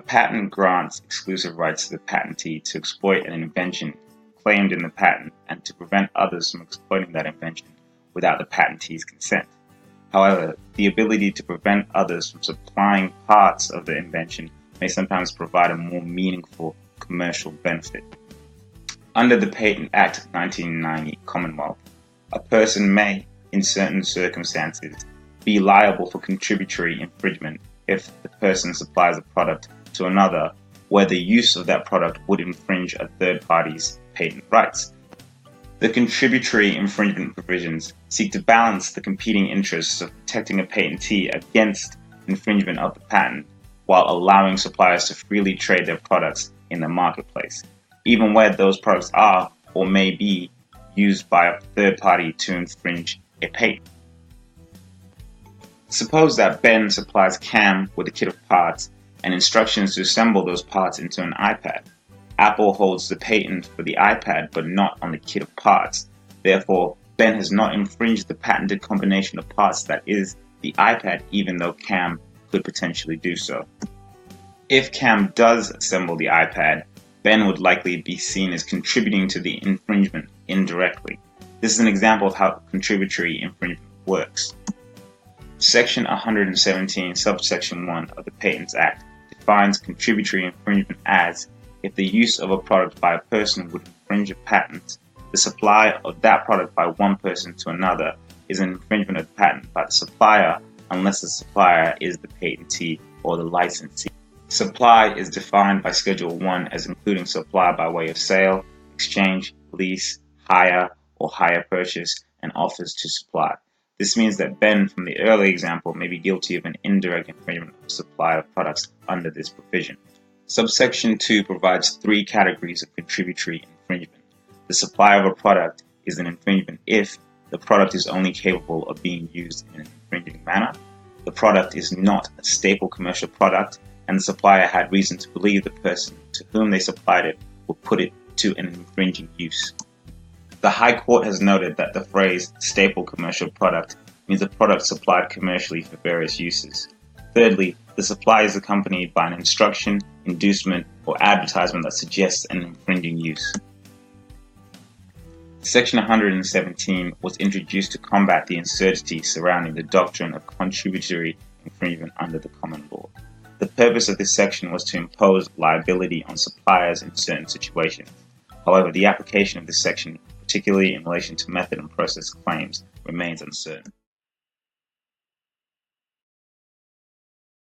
patent grants exclusive rights to the patentee to exploit an invention claimed in the patent and to prevent others from exploiting that invention without the patentee's consent. However, the ability to prevent others from supplying parts of the invention may sometimes provide a more meaningful commercial benefit. Under the Patent Act of 1990 Commonwealth, a person may, in certain circumstances, be liable for contributory infringement if the person supplies a product to another where the use of that product would infringe a third party's patent rights. The contributory infringement provisions seek to balance the competing interests of protecting a patentee against infringement of the patent while allowing suppliers to freely trade their products in the marketplace, even where those products are or may be used by a third party to infringe a patent. Suppose that Ben supplies Cam with a kit of parts and instructions to assemble those parts into an iPad. Apple holds the patent for the iPad but not on the kit of parts. Therefore, Ben has not infringed the patented combination of parts that is the iPad, even though Cam could potentially do so. If Cam does assemble the iPad, Ben would likely be seen as contributing to the infringement indirectly. This is an example of how contributory infringement works. Section 117, subsection 1 of the Patents Act defines contributory infringement as if the use of a product by a person would infringe a patent, the supply of that product by one person to another is an infringement of the patent by the supplier unless the supplier is the patentee or the licensee. Supply is defined by Schedule 1 as including supply by way of sale, exchange, lease, hire, or hire purchase, and offers to supply. This means that Ben from the early example may be guilty of an indirect infringement of supply of products under this provision. Subsection 2 provides three categories of contributory infringement. The supply of a product is an infringement if the product is only capable of being used in an infringing manner, the product is not a staple commercial product, and the supplier had reason to believe the person to whom they supplied it would put it to an infringing use. The High Court has noted that the phrase staple commercial product means a product supplied commercially for various uses. Thirdly, the supply is accompanied by an instruction, inducement, or advertisement that suggests an infringing use. Section 117 was introduced to combat the uncertainty surrounding the doctrine of contributory infringement under the common law. The purpose of this section was to impose liability on suppliers in certain situations. However, the application of this section, particularly in relation to method and process claims, remains uncertain.